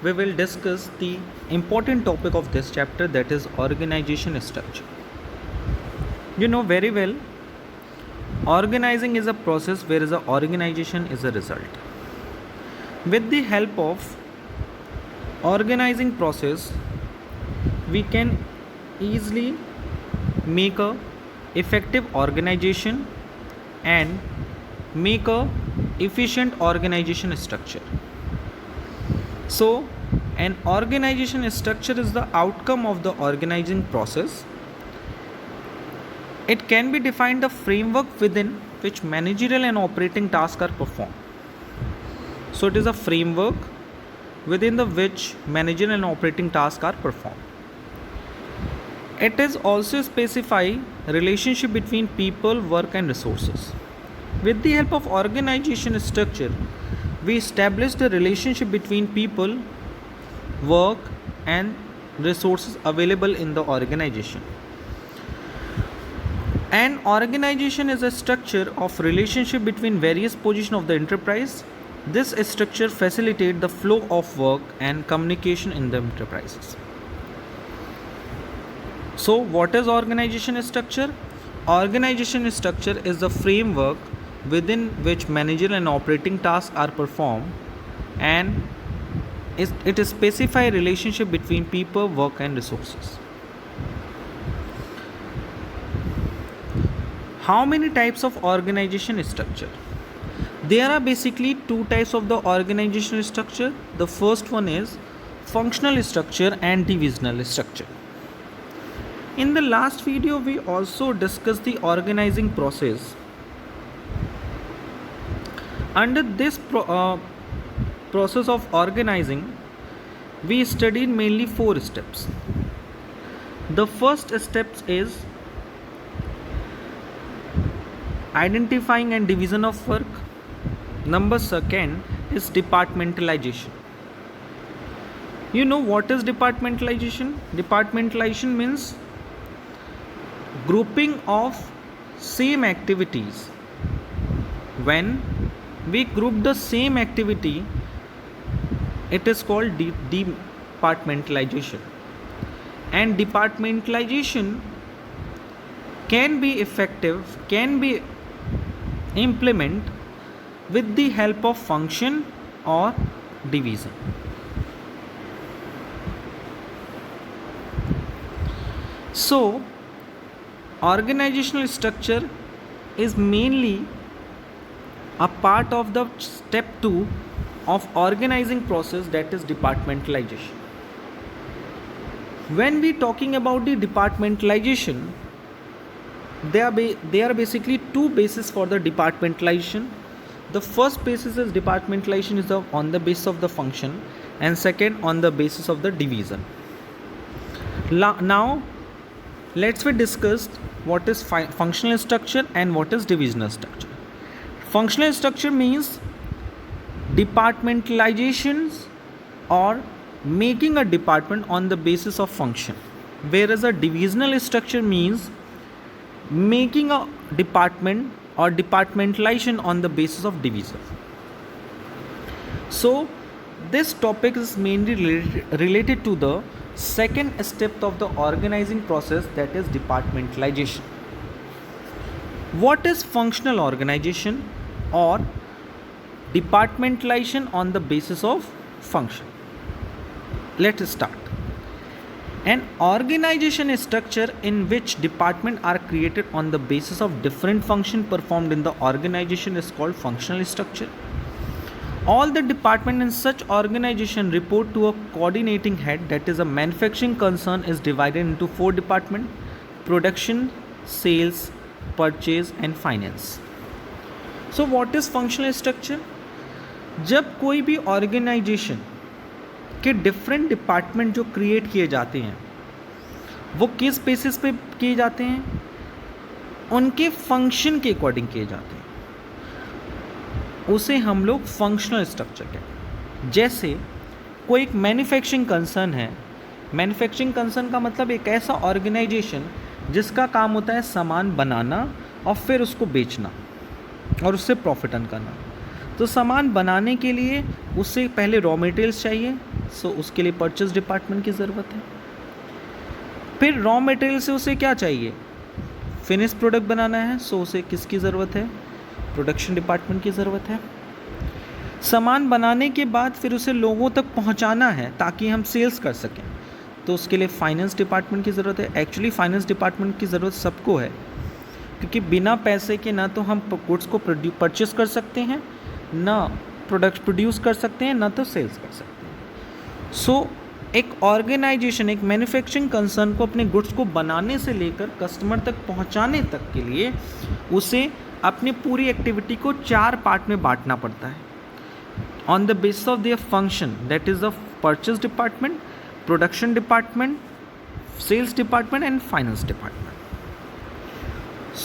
we will discuss the important topic of this chapter, that is organization structure. You know very well, organizing is a process whereas the organization is a result. With the help of organizing process, we can easily make a effective organization and make a efficient organization structure. So an organization structure is the outcome of the organizing process. It can be defined a framework within which managerial and operating tasks are performed. So it is a framework within the which managerial and operating tasks are performed. It is also specify relationship between people, work and resources. With the help of organization structure, we establish the relationship between people, work and resources available in the organization. An organization is a structure of relationship between various positions of the enterprise. This structure facilitates the flow of work and communication in the enterprises. So, what is organization structure? Organization structure is the framework within which managerial and operating tasks are performed, and it specifies relationship between people, work and resources. How many types of organization structure? There are basically two types of the organization structure. The first one is functional structure and divisional structure. In the last video, we also discussed the organizing process. Under this process of organizing, we studied mainly 4 steps. The first step is identifying and division of work. Number second is departmentalization. You know what is departmentalization? Departmentalization means grouping of same activities. When we group the same activity, it is called departmentalization. And departmentalization can be effective, can be implemented with the help of function or division. So organizational structure is mainly a part of the step 2 of organizing process, that is departmentalization. When we talking about the departmentalization, there are basically 2 bases for the departmentalization. The first basis is departmentalization is on the basis of the function, and second on the basis of the division. Now let's discuss what is functional structure and what is divisional structure. Functional structure means departmentalizations or making a department on the basis of function, whereas a divisional structure means making a department or departmentalization on the basis of division. So this topic is mainly related to the second step of the organizing process, that is departmentalization. What is functional organization or departmentalization on the basis of function? Let us start. An organization structure in which departments are created on the basis of different functions performed in the organization is called functional structure. All the departments in such organization report to a coordinating head, that is a manufacturing concern is divided into 4 departments: production, sales, purchase and finance. So what is functional structure? जब कोई भी organisation के different department जो create किए जाते हैं, वो किस बेसिस पे किए जाते हैं? उनके फंक्शन के अकॉर्डिंग किए जाते हैं, उसे हम लोग फंक्शनल स्ट्रक्चर कहते हैं. जैसे कोई एक मैन्युफैक्चरिंग कंसर्न है. मैन्युफैक्चरिंग कंसर्न का मतलब एक ऐसा ऑर्गेनाइजेशन जिसका काम होता है सामान बनाना और फिर उसको बेचना और उससे प्रॉफिट अर्न करना. तो सामान बनाने के लिए उससे पहले रॉ मटेरियल्स चाहिए, सो उसके लिए परचेज डिपार्टमेंट की ज़रूरत है। फिर रॉ मटेरियल से उसे क्या चाहिए, फिनिश प्रोडक्ट बनाना है, सो उसे किसकी ज़रूरत है, प्रोडक्शन डिपार्टमेंट की ज़रूरत है। सामान बनाने के बाद फिर उसे लोगों तक पहुंचाना है ताकि हम सेल्स कर सकें, तो उसके लिए फाइनेंस डिपार्टमेंट की ज़रूरत है। एक्चुअली फाइनेंस डिपार्टमेंट की ज़रूरत सबको है, क्योंकि बिना पैसे के ना तो हम गुड्स को परचेस कर सकते हैं, ना प्रोडक्ट प्रोड्यूस कर सकते हैं, ना तो सेल्स कर सकते हैं। सो एक ऑर्गेनाइजेशन, एक मैन्युफैक्चरिंग कंसर्न को अपने गुड्स को बनाने से लेकर कस्टमर तक पहुंचाने तक के लिए उसे अपनी पूरी एक्टिविटी को 4 पार्ट में बांटना पड़ता है, on the basis of their function, that is the purchase department, production department, sales department and finance department.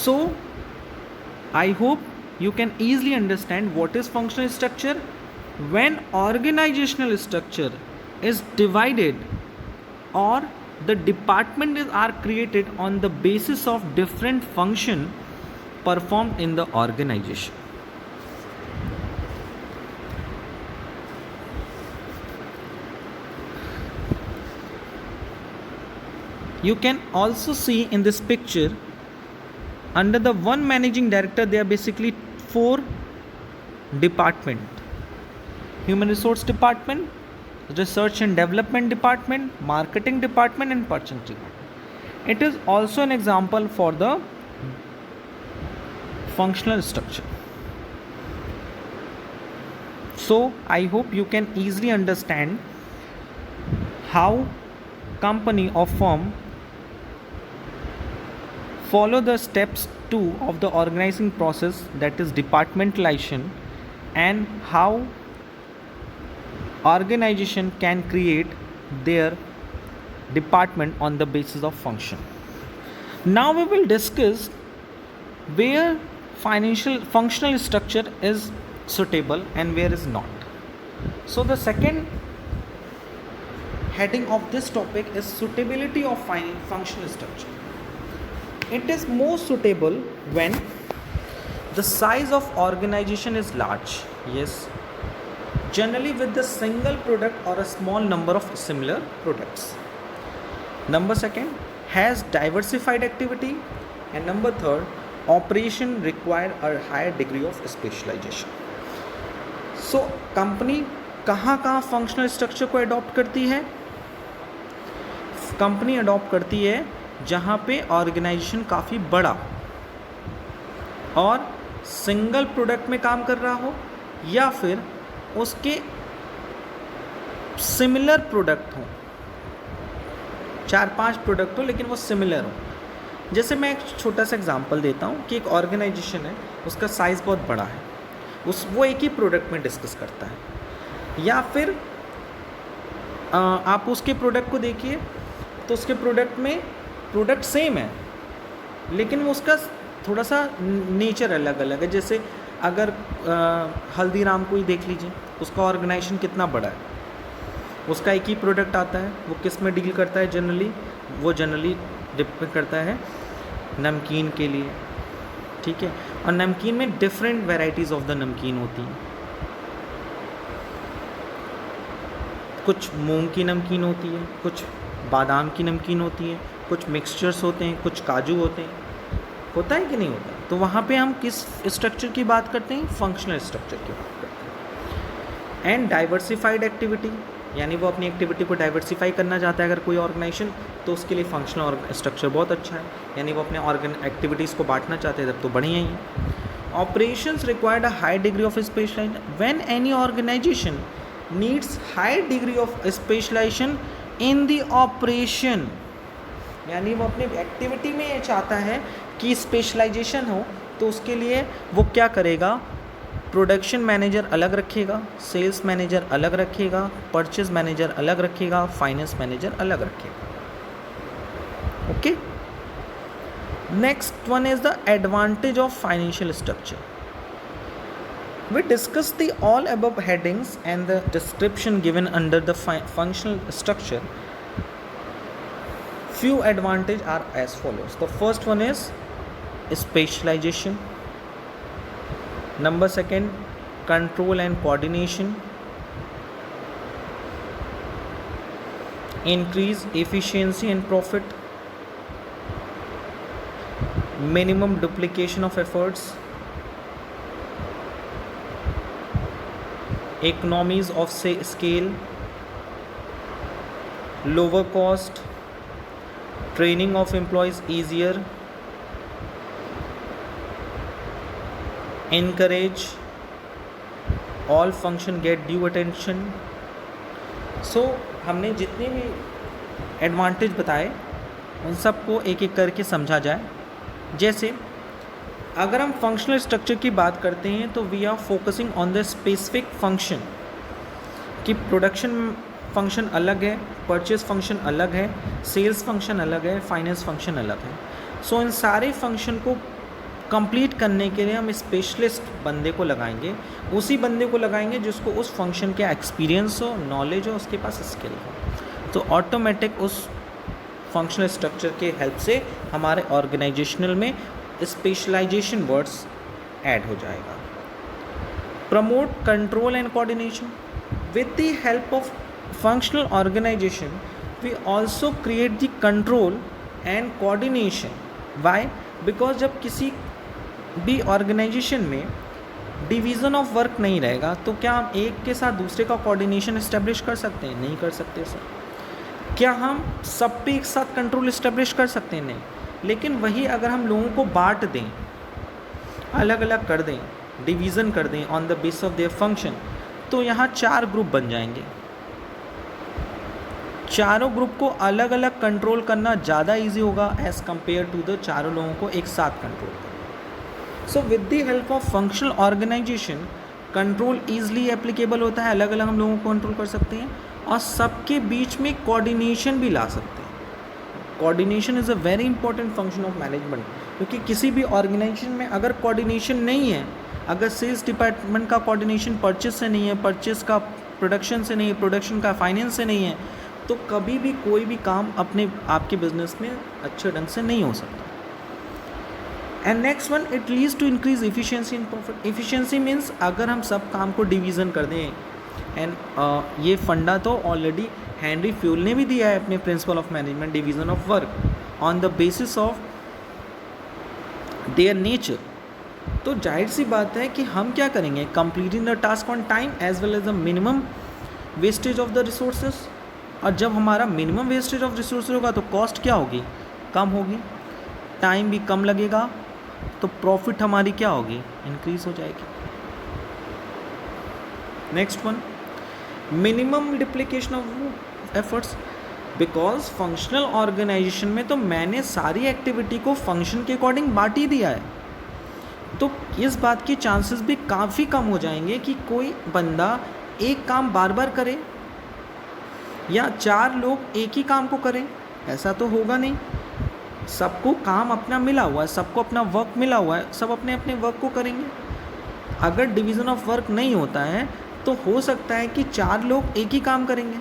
So I hope you can easily understand what is functional structure. When organizational structure is divided or the departments are created on the basis of different function performed in the organization. You can also see in this picture, under the one managing director, there are basically 4 departments: human resource department, research and development department, marketing department and purchasing department. It is also an example for the functional structure. So I hope you can easily understand how company or firm follow the steps 2 of the organizing process, that is departmentalization, and how organization can create their department on the basis of function. Now we will discuss where functional structure is suitable and where is not. So the second heading of this topic is suitability of functional structure. It is most suitable when the size of organization is large, yes, generally with the single product or a small number of similar products. Number second, has diversified activity, and number third, operation require a higher degree of specialization. So company कहाँ कहाँ functional structure को adopt करती है? Company adopt करती है जहाँ पे organisation काफ़ी बड़ा और सिंगल प्रोडक्ट में काम कर रहा हो, या फिर उसके सिमिलर प्रोडक्ट हो, 4-5 प्रोडक्ट हो लेकिन वो सिमिलर हो। जैसे मैं एक छोटा सा एग्जांपल देता हूँ कि एक ऑर्गेनाइजेशन है, उसका साइज़ बहुत बड़ा है, वो एक ही प्रोडक्ट में डिस्कस करता है, या फिर आप उसके प्रोडक्ट को देखिए तो उसके प्रोडक्ट में प्रोडक्ट सेम है लेकिन वो उसका थोड़ा सा नेचर अलग अलग है। जैसे अगर हल्दीराम को ही देख लीजिए, उसका ऑर्गेनाइजेशन कितना बड़ा है, उसका एक ही प्रोडक्ट आता है, वो किस में डील करता है जनरली, वो जनरली डिपेंड करता है नमकीन के लिए, ठीक है, और नमकीन में डिफरेंट वेराइटीज़ ऑफ द नमकीन होती हैं, कुछ मूंग की नमकीन होती है, कुछ बादाम की नमकीन होती है, कुछ मिक्सचर्स होते हैं, कुछ काजू होते हैं, होता है कि नहीं होता? तो वहाँ पे हम किस स्ट्रक्चर की बात करते हैं? फंक्शनल स्ट्रक्चर की बात करते हैं। एंड डाइवर्सिफाइड एक्टिविटी, यानी वो अपनी एक्टिविटी को डाइवर्सिफाई करना चाहता है अगर कोई ऑर्गेनाइजेशन, तो उसके लिए फंक्शनल स्ट्रक्चर बहुत अच्छा है, यानी वो अपने एक्टिविटीज़ को बांटना चाहते हैं तब तो बढ़िया ही है। Operations required a high degree of specialization. When any organization needs high degree of specialization in the operation, यानी वो अपनी एक्टिविटी में ये चाहता है कि स्पेशलाइजेशन हो, तो उसके लिए वो क्या करेगा? प्रोडक्शन मैनेजर अलग रखेगा, सेल्स मैनेजर अलग रखेगा, परचेज मैनेजर अलग रखेगा, फाइनेंस मैनेजर अलग रखेगा। Okay, next one is the advantage of financial structure. We discussed the all above headings and the description given under the functional structure. Few advantages are as follows. The first one is specialization. Number second, control and coordination, increase efficiency and profit, minimum duplication of efforts, economies of scale, lower cost, training of employees easier, encourage all function get due attention. सो हमने जितने भी advantage बताए उन सबको एक एक करके समझा जाए. जैसे अगर हम फंक्शनल स्ट्रक्चर की बात करते हैं तो we are focusing on the specific function कि प्रोडक्शन फंक्शन अलग है, परचेज फंक्शन अलग है, सेल्स फंक्शन अलग है, फाइनेंस फंक्शन अलग है. सो इन सारे फंक्शन को कंप्लीट करने के लिए हम स्पेशलिस्ट बंदे को लगाएंगे, उसी बंदे को लगाएंगे जिसको उस फंक्शन के एक्सपीरियंस हो, नॉलेज हो, उसके पास स्किल हो. तो ऑटोमेटिक उस फंक्शनल स्ट्रक्चर के हेल्प से हमारे ऑर्गेनाइजेशनल में स्पेशलाइजेशन वर्ड्स ऐड हो जाएगा. Promote control and coordination. With the help of functional organization we also create the control and coordination. Why? Because जब किसी भी ऑर्गेनाइजेशन में डिवीज़न ऑफ वर्क नहीं रहेगा तो क्या हम एक के साथ दूसरे का कोऑर्डिनेशन इस्टेब्लिश कर सकते हैं? नहीं कर सकते सर. क्या हम सब पे एक साथ कंट्रोल इस्टेब्लिश कर सकते हैं? नहीं. लेकिन वही अगर हम लोगों को बांट दें, अलग अलग कर दें, डिवीज़न कर दें on the base of their function, तो यहाँ 4 ग्रुप बन जाएंगे. चारों ग्रुप को अलग अलग कंट्रोल करना ज़्यादा इजी होगा एज़ कम्पेयर टू द चारों लोगों को एक साथ कंट्रोल करना. So with the help of functional organization control easily applicable होता है, अलग अलग हम लोगों को कंट्रोल कर सकते हैं और सबके बीच में कोऑर्डिनेशन भी ला सकते हैं. Coordination is a very important function of management, क्योंकि किसी भी ऑर्गेनाइजेशन में अगर कोऑर्डिनेशन नहीं है, अगर सेल्स डिपार्टमेंट का कोऑर्डिनेशन परचेज से नहीं है, परचेज का प्रोडक्शन से नहीं है, प्रोडक्शन का फाइनेंस से नहीं है, तो कभी भी कोई भी काम अपने आपके बिजनेस में अच्छे ढंग से नहीं हो सकता. And next one, it leads to increase efficiency and profit. Efficiency means अगर हम सब काम को डिवीज़न कर दें, एंड ये फंडा तो ऑलरेडी हेनरी फ्यूल ने भी दिया है अपने principle of management, division of work on the basis of their nature. तो जाहिर सी बात है कि हम क्या करेंगे, completing the task on time as well as the minimum wastage of the resources. और जब हमारा मिनिमम वेस्टेज ऑफ रिसोर्स होगा तो कॉस्ट क्या होगी, कम होगी, टाइम भी कम लगेगा, तो प्रॉफिट हमारी क्या होगी, इंक्रीज हो जाएगी. Next one, minimum duplication of efforts. Because functional organization में तो मैंने सारी एक्टिविटी को फंक्शन के अकॉर्डिंग बांट ही दिया है, तो इस बात के चांसेस भी काफ़ी कम हो जाएंगे कि कोई बंदा एक काम बार बार करे या 4 लोग एक ही काम को करें. ऐसा तो होगा नहीं. सबको काम अपना मिला हुआ है, सबको अपना वर्क मिला हुआ है, सब अपने अपने वर्क को करेंगे. अगर डिवीज़न ऑफ वर्क नहीं होता है तो हो सकता है कि 4 लोग एक ही काम करेंगे.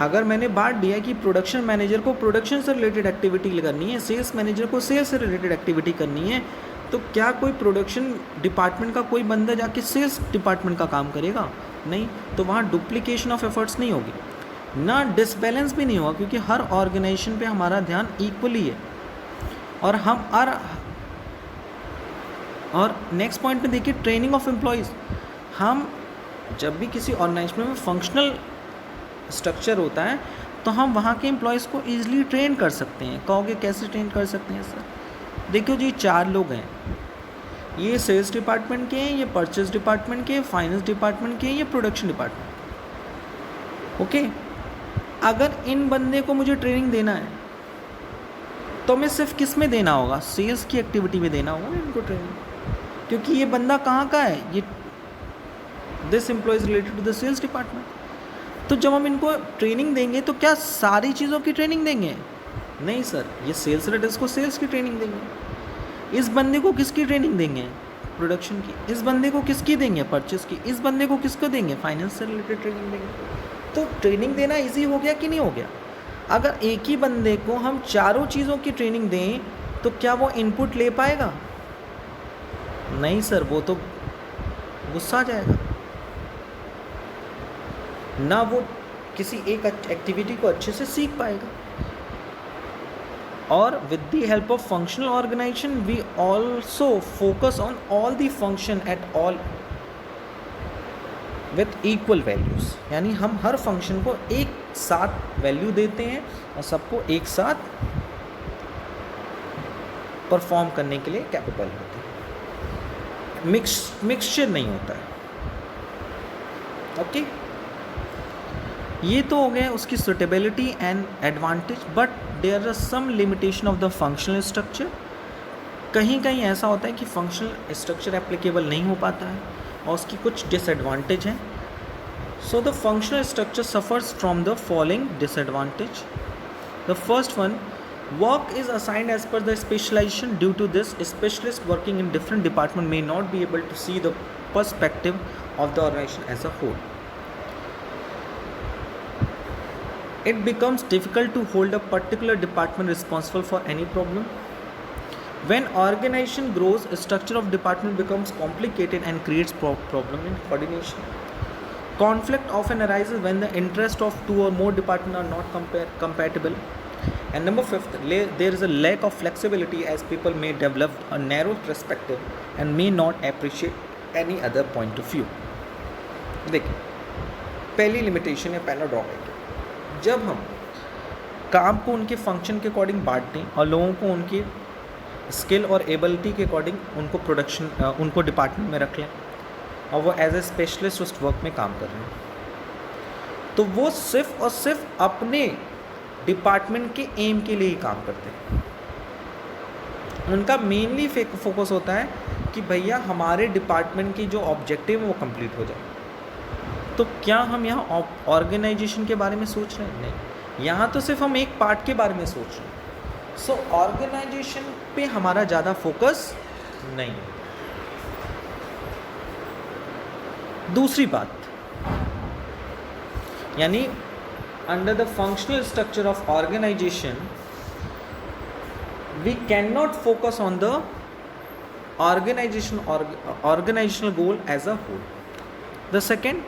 अगर मैंने बांट दिया कि प्रोडक्शन मैनेजर को प्रोडक्शन से रिलेटेड एक्टिविटी करनी है, सेल्स मैनेजर को सेल्स से रिलेटेड एक्टिविटी करनी है, तो क्या कोई प्रोडक्शन डिपार्टमेंट का कोई बंदा जाके सेल्स डिपार्टमेंट का काम करेगा? नहीं. तो वहाँ डुप्लीकेशन ऑफ एफर्ट्स नहीं होगी, ना डिसबैलेंस भी नहीं होगा, क्योंकि हर ऑर्गेनाइजेशन पे हमारा ध्यान इक्वली है. और नेक्स्ट पॉइंट में देखिए, ट्रेनिंग ऑफ एम्प्लॉयज़. हम जब भी किसी ऑर्गेनाइजेशन में फंक्शनल स्ट्रक्चर होता है तो हम वहाँ के एम्प्लॉयज़ को ईजिली ट्रेन कर सकते हैं. कहोगे कैसे ट्रेन कर सकते हैं सर? देखो जी, 4 लोग हैं, ये सेल्स डिपार्टमेंट के हैं, ये परचेज डिपार्टमेंट के, फाइनेंस डिपार्टमेंट के, ये प्रोडक्शन डिपार्टमेंट. ओके, अगर इन बंदे को मुझे ट्रेनिंग देना है तो मैं सिर्फ किस में देना होगा, सेल्स की एक्टिविटी में देना होगा इनको ट्रेनिंग, क्योंकि ये बंदा कहाँ का है, ये this employee is related to the sales department. तो जब हम इनको ट्रेनिंग देंगे तो क्या सारी चीज़ों की ट्रेनिंग देंगे? नहीं सर, ये सेल्स रेडर्स को सेल्स की ट्रेनिंग देंगे. इस बंदे को किसकी ट्रेनिंग देंगे? प्रोडक्शन की. इस बंदे को किसकी देंगे? परचेस की. इस बंदे को किसको देंगे? फाइनेंस से रिलेटेड ट्रेनिंग देंगे. तो ट्रेनिंग देना इजी हो गया कि नहीं हो गया? अगर एक ही बंदे को हम चारों चीज़ों की ट्रेनिंग दें तो क्या वो इनपुट ले पाएगा? नहीं सर, वो तो गुस्सा आ जाएगा, ना वो किसी एक एक्टिविटी को अच्छे से सीख पाएगा। और with the help of functional organization we also focus on all the function at all with equal values, यानी हम हर फंक्शन को एक साथ वैल्यू देते हैं और सबको एक साथ परफॉर्म करने के लिए कैपेबल होते हैं, मिक्सचर नहीं होता है। ओके, ये तो हो गया उसकी suitability and advantage, but there are some limitation of the functional structure. कहीं कहीं ऐसा होता है कि फंक्शनल स्ट्रक्चर एप्लीकेबल नहीं हो पाता है और उसकी कुछ डिसएडवांटेज हैं। So the functional structure suffers from the following disadvantage. The first one, work is assigned as per the specialization. Due to this, specialists working in different department may not be able to see the perspective of the organization as a whole. It becomes difficult to hold a particular department responsible for any problem. When organization grows, a structure of department becomes complicated and creates problem in coordination. Conflict often arises when the interest of two or more departments are not compatible. And number fifth, there is a lack of flexibility as people may develop a narrow perspective and may not appreciate any other point of view. देखिए, पहली limitation या पहला drawback है, जब हम काम को उनके फंक्शन के अकॉर्डिंग बांटते हैं और लोगों को उनकी स्किल और एबिलिटी के अकॉर्डिंग उनको डिपार्टमेंट में रख लें और वो एज ए स्पेशलिस्ट उस वर्क में काम कर रहे हैं, तो वो सिर्फ और सिर्फ अपने डिपार्टमेंट के एम के लिए ही काम करते हैं। उनका मेनली फोकस होता है कि भैया हमारे डिपार्टमेंट की जो ऑब्जेक्टिव है वो कंप्लीट हो जाए। तो क्या हम यहाँ ऑर्गेनाइजेशन के बारे में सोच रहे हैं? नहीं, यहाँ तो सिर्फ हम एक पार्ट के बारे में सोच रहे हैं। सो ऑर्गेनाइजेशन पे हमारा ज़्यादा फोकस नहीं है। दूसरी बात, यानी under the functional structure of organization we cannot focus on the organizational goal as a whole. The second,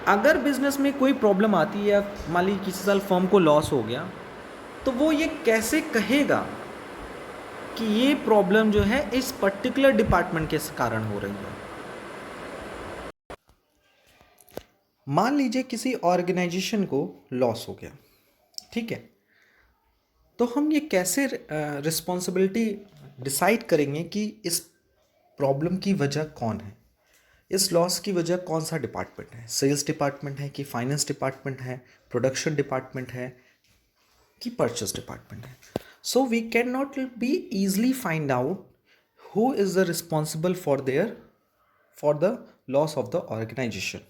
अगर बिजनेस में कोई प्रॉब्लम आती है या मान लीजिए किसी साल फर्म को लॉस हो गया, तो वो ये कैसे कहेगा कि ये प्रॉब्लम जो है इस पर्टिकुलर डिपार्टमेंट के कारण हो रही है। मान लीजिए किसी ऑर्गेनाइजेशन को लॉस हो गया, ठीक है, तो हम ये कैसे रिस्पॉन्सिबिलिटी डिसाइड करेंगे कि इस प्रॉब्लम की वजह कौन है, इस लॉस की वजह कौन सा डिपार्टमेंट है, सेल्स डिपार्टमेंट है कि फाइनेंस डिपार्टमेंट है, प्रोडक्शन डिपार्टमेंट है कि परचेस डिपार्टमेंट है। So we can not be easily find out who is the responsible for the loss of the organization.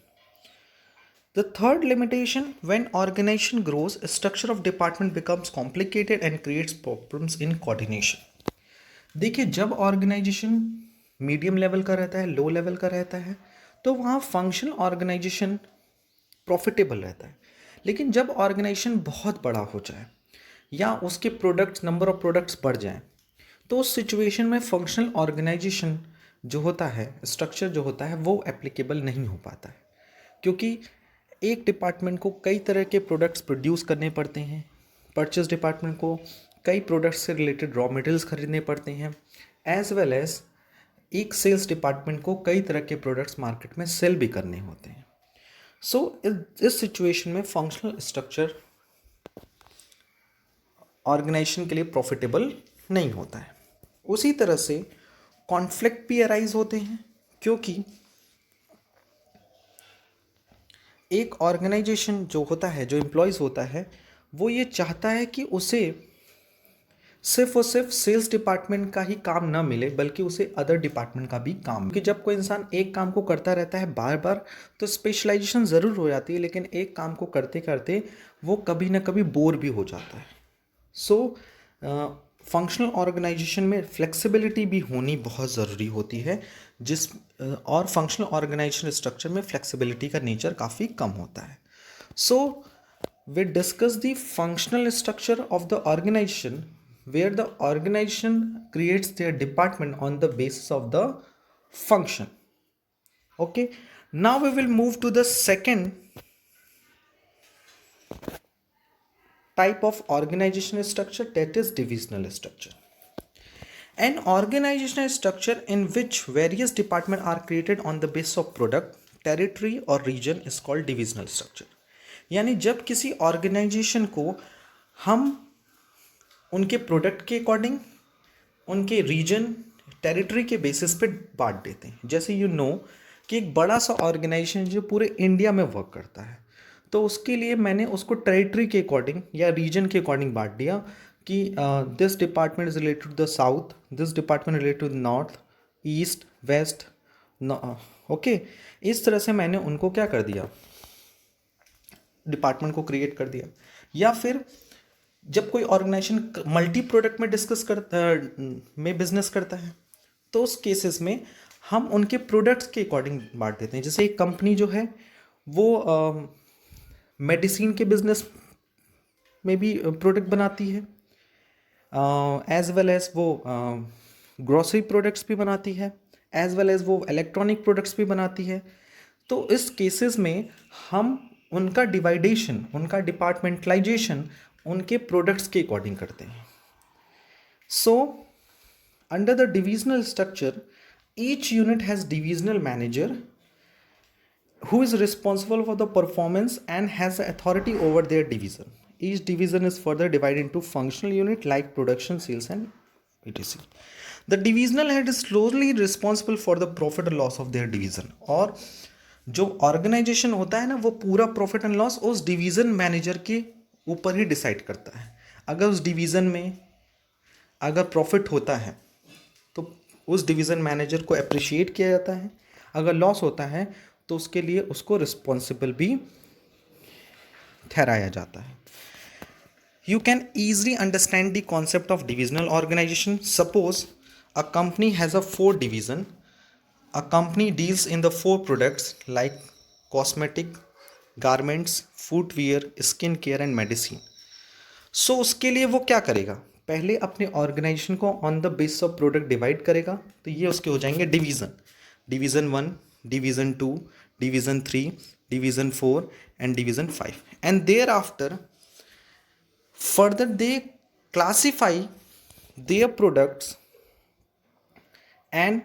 The third limitation, when organization grows, a structure of department becomes complicated and creates problems in coordination. देखिए, जब organisation medium level का रहता है, low level का रहता है, तो वहाँ फंक्शनल ऑर्गेनाइजेशन प्रॉफिटेबल रहता है। लेकिन जब ऑर्गेनाइजेशन बहुत बड़ा हो जाए या उसके प्रोडक्ट्स, नंबर ऑफ प्रोडक्ट्स बढ़ जाएं, तो उस सिचुएशन में फंक्शनल ऑर्गेनाइजेशन जो होता है, स्ट्रक्चर जो होता है, वो एप्लीकेबल नहीं हो पाता है, क्योंकि एक डिपार्टमेंट को कई तरह के प्रोडक्ट्स प्रोड्यूस करने पड़ते हैं, परचेस डिपार्टमेंट को कई प्रोडक्ट्स से रिलेटेड रॉ मटेरियल्स खरीदने पड़ते हैं, एज वेल एज एक सेल्स डिपार्टमेंट को कई तरह के प्रोडक्ट्स मार्केट में सेल भी करने होते हैं। सो इस सिचुएशन में फंक्शनल स्ट्रक्चर ऑर्गेनाइजेशन के लिए प्रॉफिटेबल नहीं होता है। उसी तरह से कॉन्फ्लिक्ट भी अराइज होते हैं, क्योंकि एक ऑर्गेनाइजेशन जो होता है, जो एम्प्लॉयज़ होता है, वो ये चाहता है कि उसे सिर्फ और सिर्फ सेल्स डिपार्टमेंट का ही काम ना मिले, बल्कि उसे अदर डिपार्टमेंट का भी काम, क्योंकि जब कोई इंसान एक काम को करता रहता है बार बार, तो स्पेशलाइजेशन ज़रूर हो जाती है, लेकिन एक काम को करते करते वो कभी ना कभी बोर भी हो जाता है। सो फंक्शनल ऑर्गेनाइजेशन में फ्लेक्सिबिलिटी भी होनी बहुत ज़रूरी होती है, और फंक्शनल ऑर्गेनाइजेशन स्ट्रक्चर में फ्लेक्सिबिलिटी का नेचर काफ़ी कम होता है। So we discuss the functional structure of the organization where the organization creates their department on the basis of the function, Okay, now we will move to the second type of organizational structure, that is divisional structure. An organizational structure in which various departments are created on the basis of product, territory or region is called divisional structure. यानी जब किसी organisation को हम उनके product के according, उनके reason, territory के basis पे बांट देते हैं. जैसे यू नो कि एक बड़ा सा ऑर्गेनाइजेशन जो पूरे इंडिया में वर्क करता है, तो उसके लिए मैंने उसको टेरिटरी के अकॉर्डिंग या रीजन के अकॉर्डिंग बांट दिया कि this department is related to the south, this department related to the north, east, west. Okay, इस तरह से मैंने उनको क्या कर दिया, डिपार्टमेंट को क्रिएट कर दिया. या फिर जब कोई ऑर्गेनाइजेशन मल्टी प्रोडक्ट में में बिजनेस करता है, तो उस केसेस में हम उनके प्रोडक्ट्स के अकॉर्डिंग बांट देते हैं. जैसे एक कंपनी जो है वो मेडिसिन के बिजनेस में भी प्रोडक्ट बनाती है, एज वेल एज वो ग्रोसरी प्रोडक्ट्स भी बनाती है, एज वेल एज वो इलेक्ट्रॉनिक प्रोडक्ट्स भी बनाती है. तो इस केसेस में हम उनका डिवाइडेशन, उनका डिपार्टमेंटलाइजेशन उनके प्रोडक्ट्स के अकॉर्डिंग करते हैं. So under the divisional structure each unit has divisional manager who is responsible for the performance and has the authority over their division. Each division is further divided into functional unit like production, sales and etc. The divisional head is closely responsible for the profit and loss of their division. और जो organisation होता है ना, वो पूरा profit and loss उस division manager के ऊपर ही डिसाइड करता है. अगर उस डिवीज़न में अगर प्रॉफिट होता है तो उस डिवीज़न मैनेजर को अप्रिशिएट किया जाता है, अगर लॉस होता है तो उसके लिए उसको रिस्पॉन्सिबल भी ठहराया जाता है. You can easily understand the concept of divisional organisation. Suppose a company has a 4 division. A company deals in the 4 products like cosmetic, garments, footwear, skin care and medicine. So उसके लिए वो क्या करेगा, पहले अपने ऑर्गेनाइजेशन को on the basis of product divide करेगा. तो ये उसके हो जाएंगे division. Division 1, division 2, division 3, division 4 and division 5. And thereafter further they classify their products and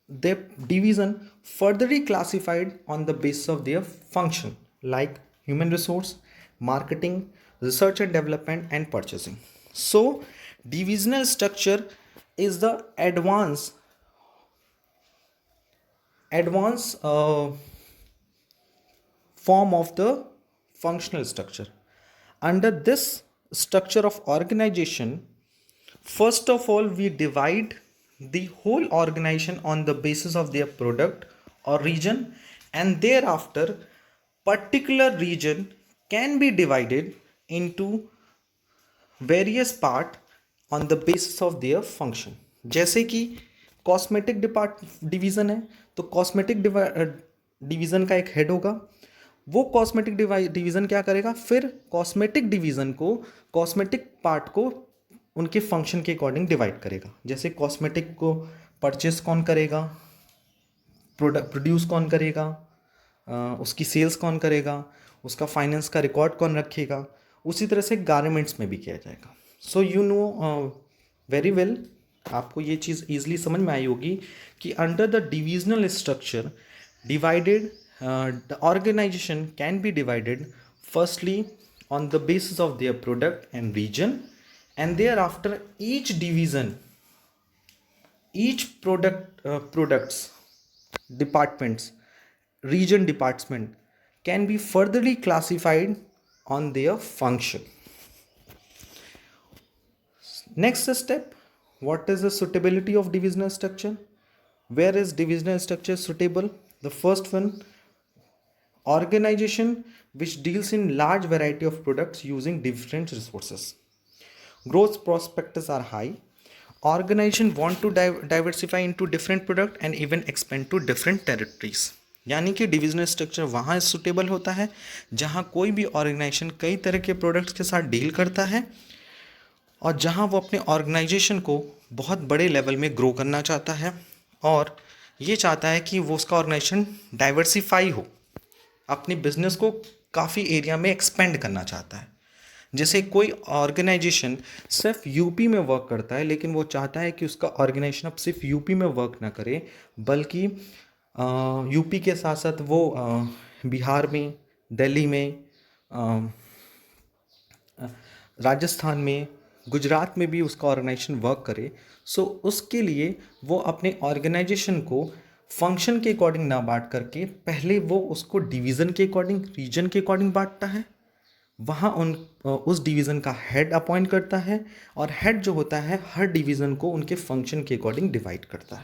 their division furtherly classified on the basis of their function like human resource, marketing, research and development and purchasing. So divisional structure is the advanced form of the functional structure. Under this structure of organization, first of all we divide the whole organization on the basis of their product or region, and thereafter particular region can be divided into various part on the basis of their function. जैसे कि cosmetic division है तो cosmetic division का एक head होगा. वो cosmetic division क्या करेगा, फिर कॉस्मेटिक डिवीज़न को, कॉस्मेटिक पार्ट को उनके फंक्शन के अकॉर्डिंग डिवाइड करेगा. जैसे कॉस्मेटिक को परचेस कौन करेगा, प्रोडक्ट प्रोड्यूस कौन करेगा, उसकी सेल्स कौन करेगा, उसका फाइनेंस का रिकॉर्ड कौन रखेगा. उसी तरह से गारमेंट्स में भी किया जाएगा. So you know very well, आपको ये चीज़ ईजिली समझ में आई होगी कि under the divisional structure divided the organization can be divided firstly on the basis of their product and region, and thereafter each division, each products, departments, region department can be furtherly classified on their function. Next step, what is the suitability of divisional structure? Where is divisional structure suitable? The first one, organization which deals in large variety of products using different resources. Growth prospects are high. Organization want to diversify into different product and even expand to different territories. यानी कि divisional structure वहाँ suitable होता है जहाँ कोई भी organisation कई तरह के प्रोडक्ट्स के साथ डील करता है और जहाँ वो अपने ऑर्गेनाइजेशन को बहुत बड़े लेवल में ग्रो करना चाहता है और ये चाहता है कि वो उसका ऑर्गेनाइजेशन डाइवर्सिफाई हो, अपनी बिजनेस को काफ़ी एरिया में एक्सपेंड करना चाहता है। जैसे कोई ऑर्गेनाइजेशन सिर्फ यूपी में वर्क करता है, लेकिन वो चाहता है कि उसका ऑर्गेनाइजेशन अब सिर्फ यूपी में वर्क ना करे, बल्कि यूपी के साथ साथ वो बिहार में, दिल्ली में, अ, राजस्थान में, गुजरात में भी उसका ऑर्गेनाइजेशन वर्क करे। सो उसके लिए वो अपने ऑर्गेनाइजेशन को फंक्शन के अकॉर्डिंग ना बांट करके पहले वो उसको डिवीज़न के अकॉर्डिंग, रीजन के अकॉर्डिंग बांटता है। वहाँ उस डिवीज़न का हेड अपॉइंट करता है, और हेड जो होता है हर डिवीज़न को उनके फंक्शन के अकॉर्डिंग डिवाइड करता है।